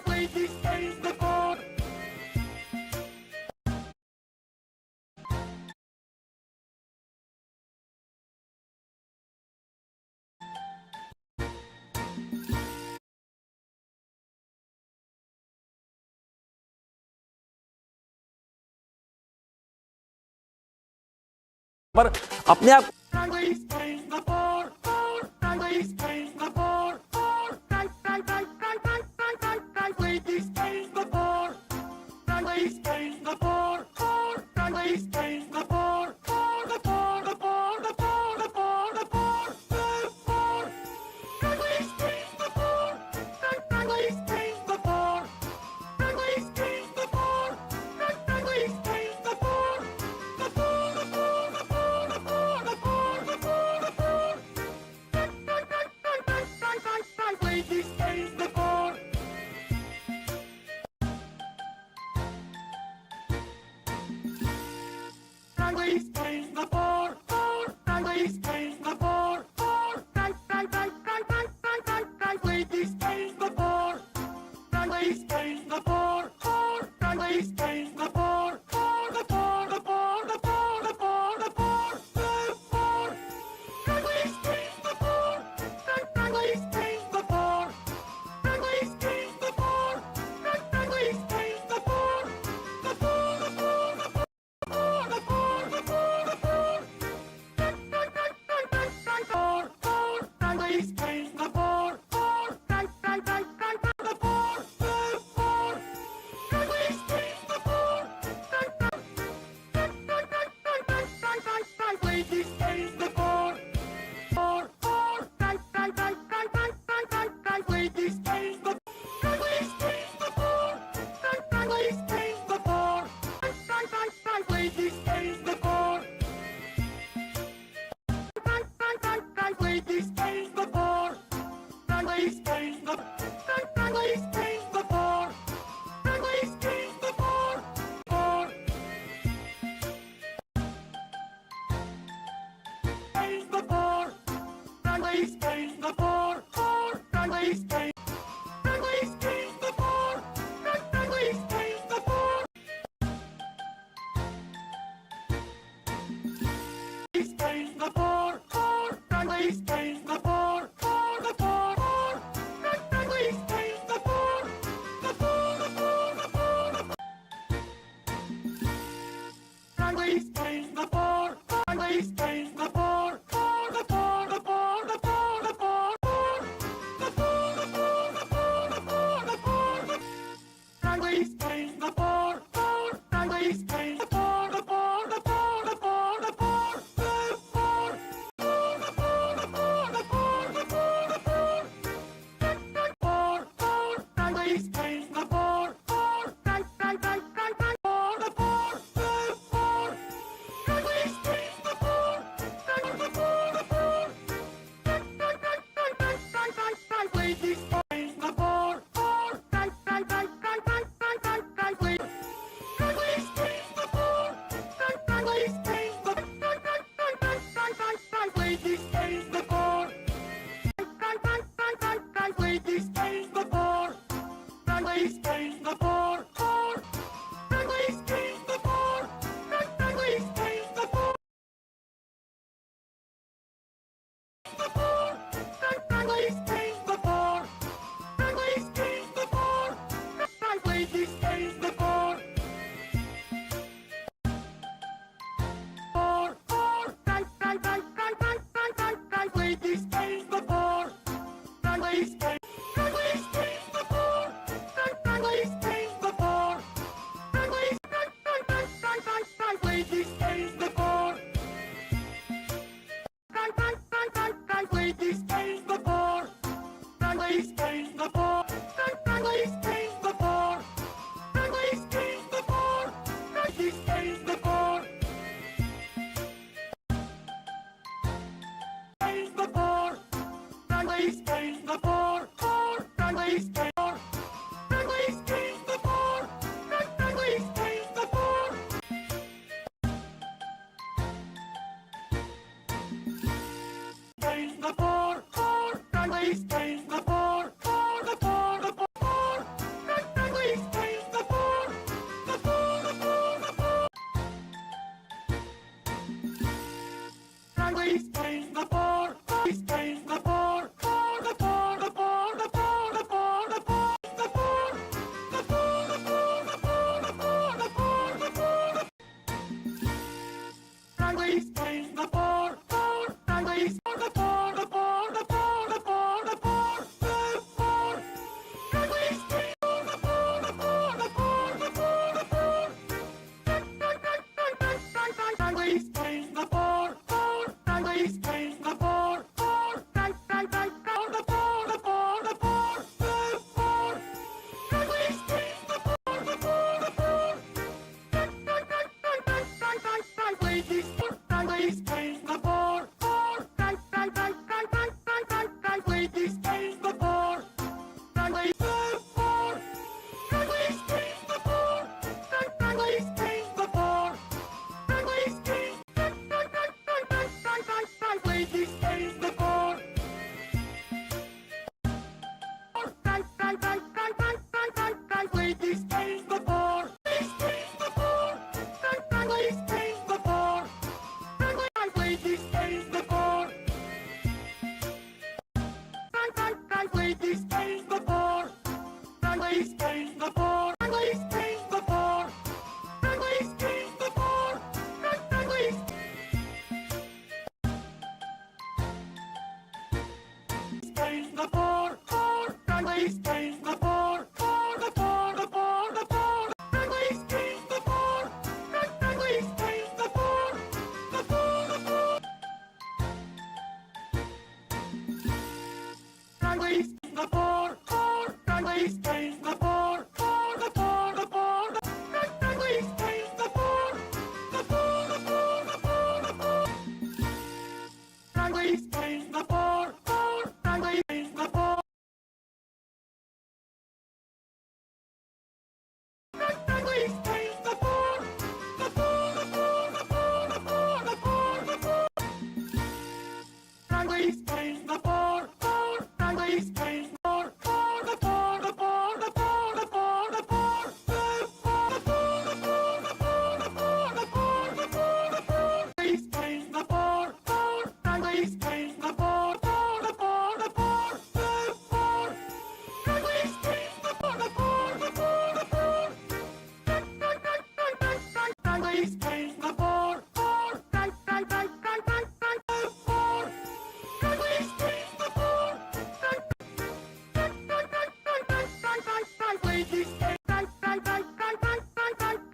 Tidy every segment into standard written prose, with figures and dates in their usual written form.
Ladies, change the board. पर अपने आप Ladies, change the board. Ladies, change the board. Ladies, change the board. Ladies, change the board. Ladies, change the board. The board, the board, the board, the board, the board, the board. Ladies, change the board. Ladies, change the board. Ladies, change the board. Ladies, change the board. The board, the board, the board, the board, the board, the board, the board. Ladies, change the board. Ladies, change the board. Ladies, change the board. Ladies, change the board. Ladies, change the board. Ladies, change the board. The board, the board, the board, the board, the board, the board. Ladies, change the board. Ladies, change the board. Ladies, change the board. Ladies, change the board. The board, the board, the board. Ladies, change the board. Ladies, change the board. Ladies, change the board. Ladies, change the board. Ladies, change the board. Ladies, change the board. Ladies, change the board. Ladies, change the Ladies, change the board. Ladies, change the board. Change the board. Ladies, change the board. Ladies, change. Ladies, change the board. Ladies, change the board. Ladies, change the board. Ladies, change the board. The board. Ladies, change the board. The board, the board, the board, the board. Ladies, change the board. Ladies, change the board. The board, the board, the board, the board, the board, the board, the board, the board, the board, the board. Ladies, change the board. Ladies, change the board. The board, the board, the board, the board, the board. Ladies, change the board. Ladies, change the board. Ladies, change the board. Ladies, change the board. Ladies, change the board. Ladies, change the board. Ladies, change the board. Ladies, change the board. The board. Ladies, change the board. Ladies, change the board. Ladies, change the board. Ladies, change the board. Ladies, change. Ladies, change the board. Ladies, change the board. Ladies, change the board. Ladies, change the board. Ladies, change the board. Ladies, change the board. Ladies, change the board. Ladies, change the board. Change the board. Ladies, change the board. Ladies, change. Ladies, change the board. Ladies, change the board. Change the board. Ladies, change the board. The board, the board, the board. the poor, poor. Friendly stains the poor, poor, the poor, the poor, the poor. Friendly stains the poor. Friendly stains the poor, the poor, the poor. Friendly stains the poor, poor. Friendly stains the poor, poor, the poor, the poor. Friendly stains the poor, the poor, the poor, the poor, the poor. Friendly stains the poor, poor. Friendly stains the poor. Friendly stains the poor, the poor, the poor, the poor, the poor, the poor, the poor. Friendly stains the poor, poor. Friendly stains the poor, poor, the poor, the poor, the poor, the poor, the poor. The poor, the poor, the poor, the poor, the poor, the poor, the poor. Friendly stains the poor, poor. Friendly stains the poor, poor, the poor, the poor, the poor. Friendly stains the poor, the poor, the poor, the poor. Friendly stains the poor, poor. Poor. Friendly stains the poor.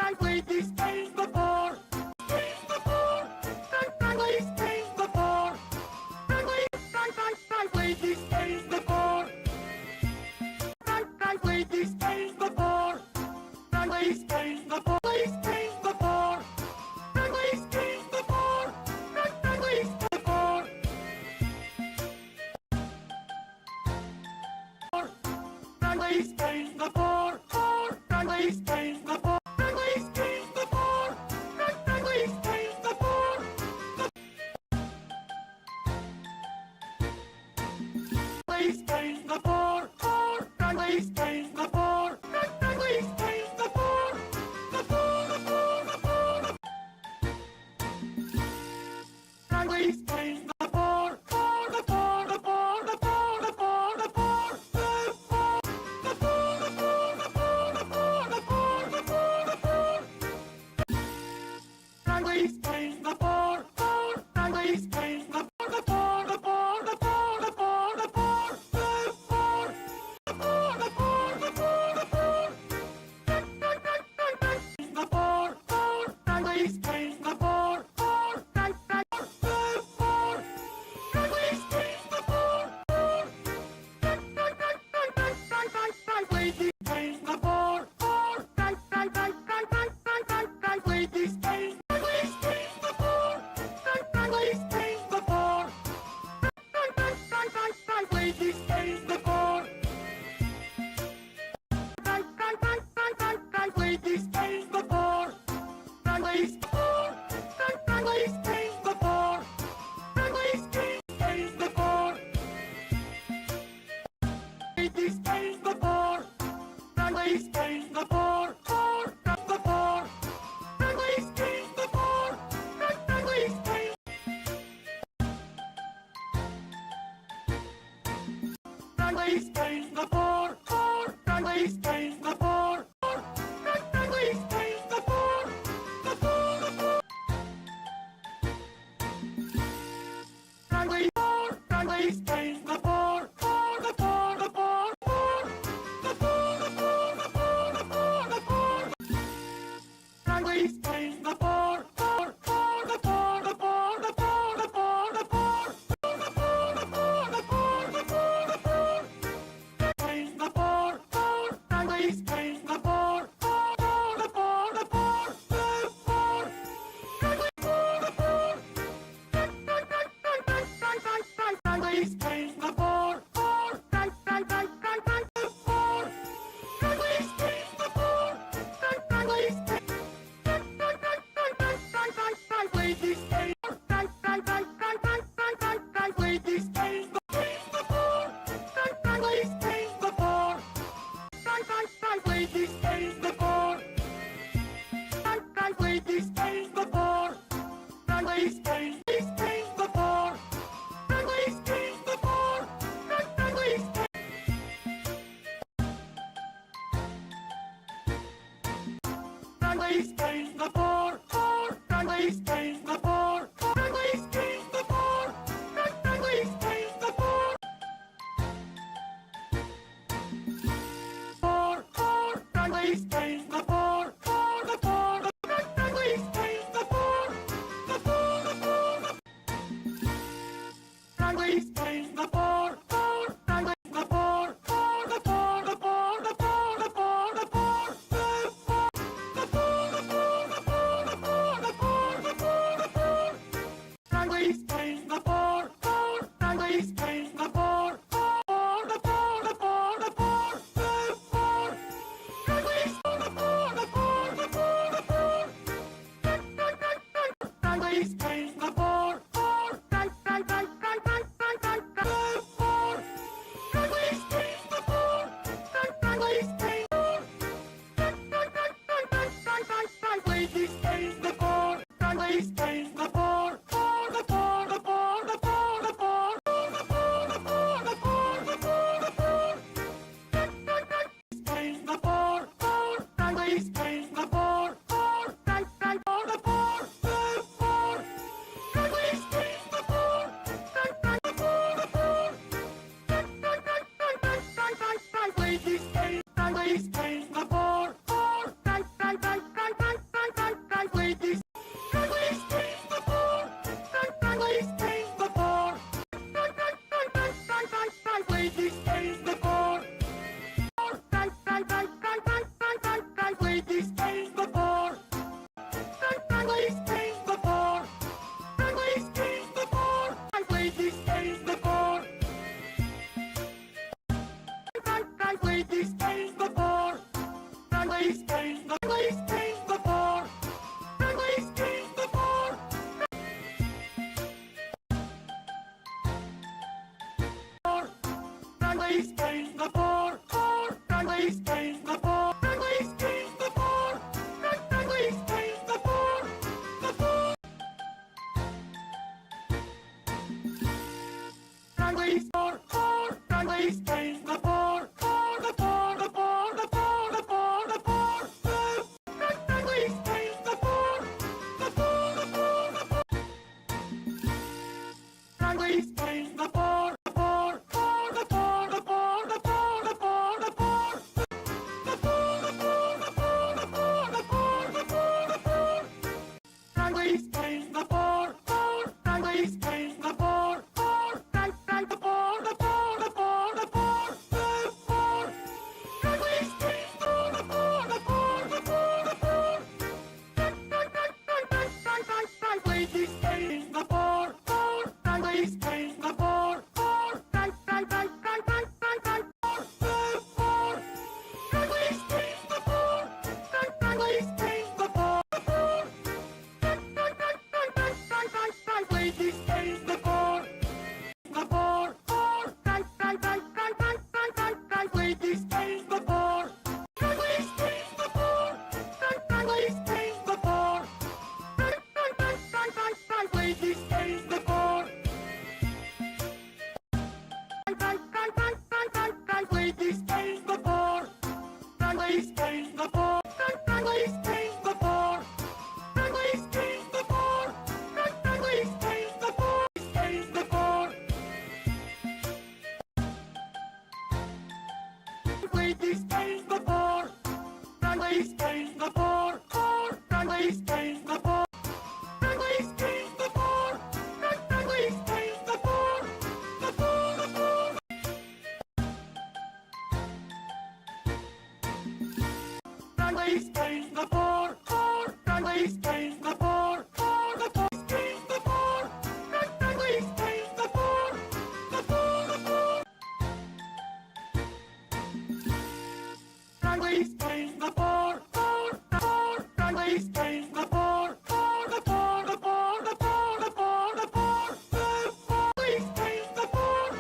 Friendly stains the poor. Stains the poor. Friendly stains the poor. Friendly stains the poor. Friendly stains the poor. Friendly stains the poor. Friendly stains the poor. Friendly stains the poor. Friendly stains the poor. Friendly stains the poor. Poor. Friendly stains the poor. Friendly stains the poor. Friendly stains the poor. Friendly stains the poor. Poor. Friendly stains the poor. Friendly stains the poor. The poor, the poor, the poor, the friendly stains the poor. Poor, the poor, the poor, the poor, the poor, the poor. The poor, the poor, the poor, the poor, the poor, the poor, the poor, the poor. Friendly stains the poor. Poor. Friendly stains the poor. The poor, the poor, the poor, the poor, the poor. The poor, the poor, the poor, the poor, the poor. The poor, poor. Friendly stains the poor. Poor. The poor. Friendly stains the poor. Poor. Friendly stains the poor. Poor. Friendly stains. Friendly stains the poor. Friendly stains the poor. Friendly stains the poor. Friendly stains the poor. Friendly stains the poor. Friendly stains the poor. Friendly stains the poor. Friendly stains the poor. Friendly stains the poor. Poor. The poor. Friendly stains the poor. Friendly stains. Friendly stains the poor. Poor. Friendly stains the poor. Friendly stains the poor. The poor, the poor. Friendly poor. Friendly stains the poor. Poor, the poor, the poor, poor. The poor, the poor, the poor, the poor, the poor. Friendly stains the poor. Poor, poor, the poor, the poor, the poor, the poor, the poor. The poor, the poor, the poor, the poor, the poor. Stains the poor. Poor. Friendly stains the poor. Poor, the poor, the poor. The poor. Friendly poor, the poor. Friendly stains the poor. Poor. The poor. Friendly stains the poor. Friendly stains. Friendly stains. Friendly stains the poor. Friendly stains the poor. Friendly stains the poor. Friendly stains the poor. Friendly stains the poor. Friendly stains the poor. Friendly stains. Friendly stains the poor. Poor. Friendly stains the poor. Friendly stains the poor. Friendly stains the poor. Friendly stains the floor, the floor, the friendly stains the floor, the floor, the floor, the friendly stains the floor, friendly the floor, the floor, the floor, the floor, the floor, the floor, the floor, the floor, the floor, the floor, the floor, the floor, the floor, friendly stains the floor, friendly stains the floor, the floor, the floor, the floor, the floor. Friendly stains the floor, friendly stains the floor, friendly stains friendly stains the floor, friendly stains the floor, the floor, the floor, the floor, the floor, the floor, the floor, the floor, the floor, the floor. Stains the floor, friendly stains the floor, the floor, the floor, the floor, friendly stains the floor, the floor, the floor, friendly stains the floor, friendly stains the floor, friendly stains the floor, friendly stains the floor. Friendly stains the floor. Friendly stains the floor. Friendly stains the floor. Friendly stains the floor. Friendly stains the floor. Friendly stains the floor. Friendly stains the floor. Friendly stains the floor. Friendly stains the floor. Friendly stains the floor. Friendly stains the floor. The floor. Friendly floor. Friendly stains the floor. The floor. The floor. The floor. The floor. The floor. Friendly stains the floor. The floor. The floor. The floor. Friendly stains the floor. The floor. The floor. The floor. The floor. The floor. The floor. Friendly stains the floor, friendly stains the floor, the floor, the floor, the floor, the floor, the floor. Friendly stains the floor, the floor, the floor, the floor. Friendly stains the floor, friendly stains the floor, the floor. Friendly stains the floor, friendly stains the floor, the floor. Friendly stains the floor, the floor, friendly stains the floor, friendly stains the floor, friendly stains the floor, friendly stains the floor. Friendly stains the floor, friendly stains the floor, friendly stains the floor, friendly stains the floor, friendly stains the floor, stains the floor. Friendly stains the floor, friendly stains the floor, friendly stains the floor, friendly stains the floor, friendly stains the floor, the floor, the floor. Friendly stains the floor, friendly stains the floor, the floor stains the floor, friendly stains the floor, the floor, the floor. Friendly stains the floor, friendly stains the floor, the floor, the floor, the floor, the floor, the floor, the floor. Friendly stains the floor,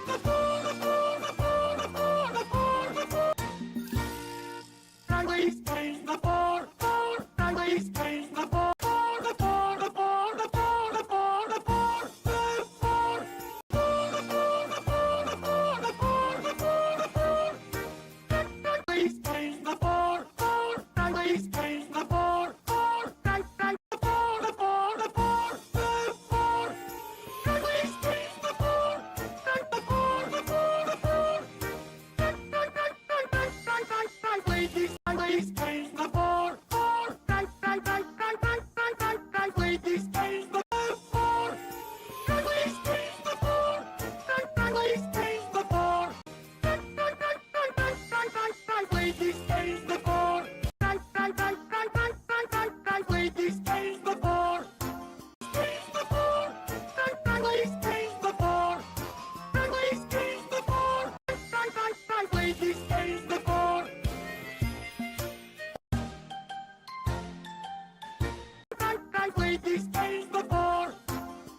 the floor, the floor, the floor, the floor, the floor, the floor. Friendly stains the floor, friendly stains the floor, the floor, the floor, the floor, the floor, the floor, the floor. The floor, the floor, the floor, the floor, the floor, the floor. Friendly stains the floor. Friendly stains the floor. Friendly stains the floor. Friendly stains the floor. Friendly stains the floor. Friendly stains the floor. Friendly stains the floor. Stains the floor. Friendly stains the floor. Friendly stains the floor. Friendly stains the floor. Friendly stains the floor. Friendly stains the floor.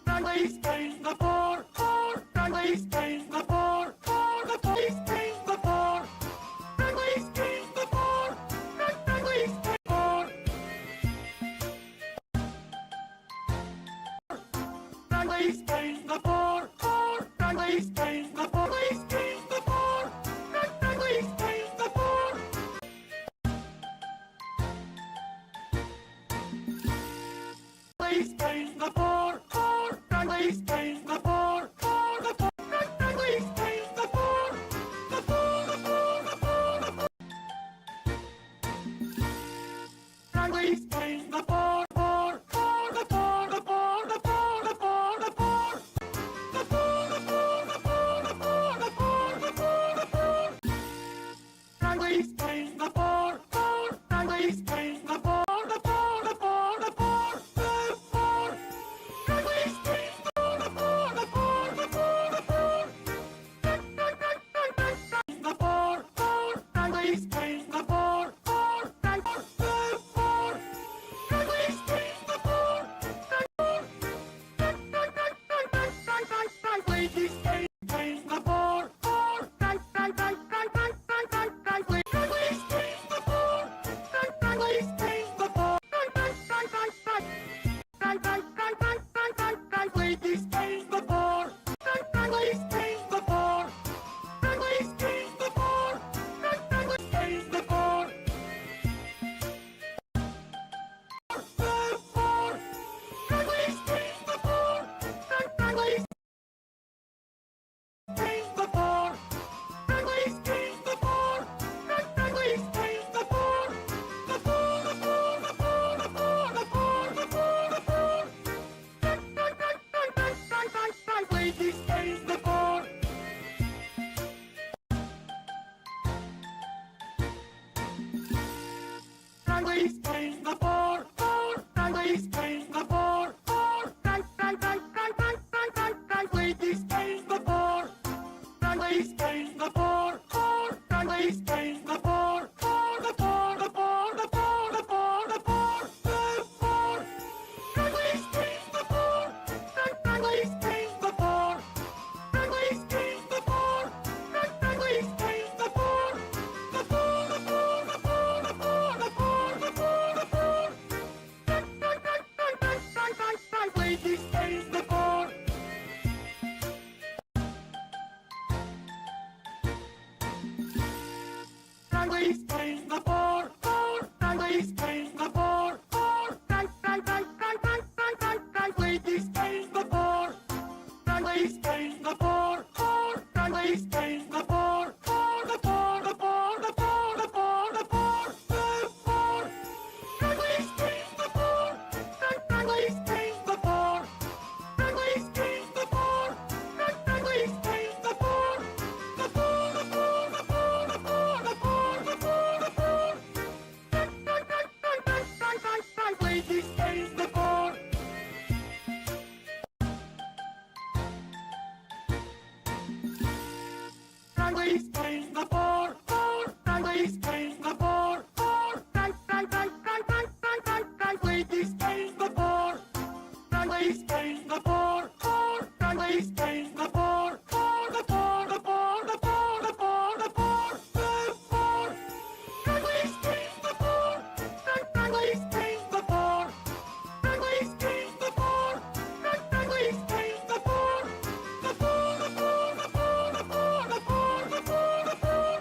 Friendly stains the floor. Friendly stains the floor. Friendly stains the floor. Friendly stains the floor. Friendly stains the floor. Friendly stains the floor. Friendly stains the floor. Friendly stains the floor. Friendly stains the floor. Friendly stains the floor. Friendly stains the floor. The floor, the floor, the floor, the floor. Friendly stains the floor. The floor, the floor, the floor, the floor, the floor. The floor, the floor, the floor, the floor, the floor, the floor, the floor. Friendly stains the floor. Friendly stains the floor. The floor, the floor, the floor, the floor. Friendly stains the floor. The floor, the floor, the floor, the floor. The floor. Friendly stains the floor. The floor. Friendly stains the floor. Friendly stains the floor. Friendly stains the floor. Friendly stains the floor. Friendly stains the floor. Friendly stains the floor. Friendly stains the floor. Friendly stains the floor. The floor. Friendly stains the floor. Friendly stains the floor. Friendly stains the floor. Friendly stains the floor. The floor, the floor, the floor, the floor, the floor, the floor, the floor. Friendly stains the floor. Friendly stains the floor. Friendly stains the floor. Friendly stains the floor. Friendly stains the floor. Friendly stains the floor. The floor, the floor, the floor, the floor, the floor, the floor. Friendly stains the floor. Friendly stains the floor. Friendly stains the floor. Friendly stains the floor. The floor, the floor, the floor, the floor, the floor, the floor, the floor. Friendly stains the floor. Friendly stains the floor. Friendly stains the floor. Friendly stains the floor. Friendly stains the floor. Friendly stains the floor. The floor, the floor, the floor, the floor, the floor, the floor. Friendly stains the floor. Friendly stains the floor. Friendly stains the floor. Friendly stains the floor. The floor, the floor, the floor, the floor, the floor, the floor, the floor. Friendly stains the floor. Friendly stains the floor. Friendly stains the floor. Friendly stains the floor. Friendly stains the floor. Friendly stains the floor. The floor, the floor, the floor, the floor, the floor, the floor. Friendly stains the floor. Friendly stains the floor. Friendly stains the floor. Friendly stains the floor. The floor, the floor, the floor, the floor, the floor, the floor, the floor.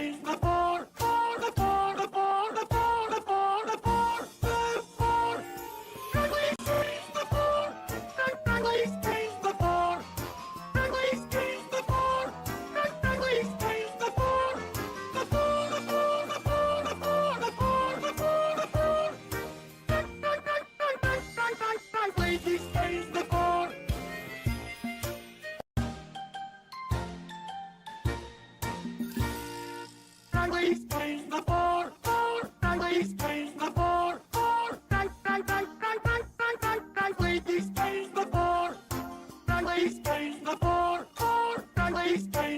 stains the floor. The floor, the floor, the floor, the floor, the floor, the floor. Ugly stains the floor. Ugly stains the floor. Ugly stains the floor. Ugly stains the floor. The floor, the floor, the floor, the floor, the floor, the floor, the floor. Ugly stains the floor. Ugly stains the floor. Ugly stains the floor. Ugly stains the floor. Ugly stains the floor. Ugly stains.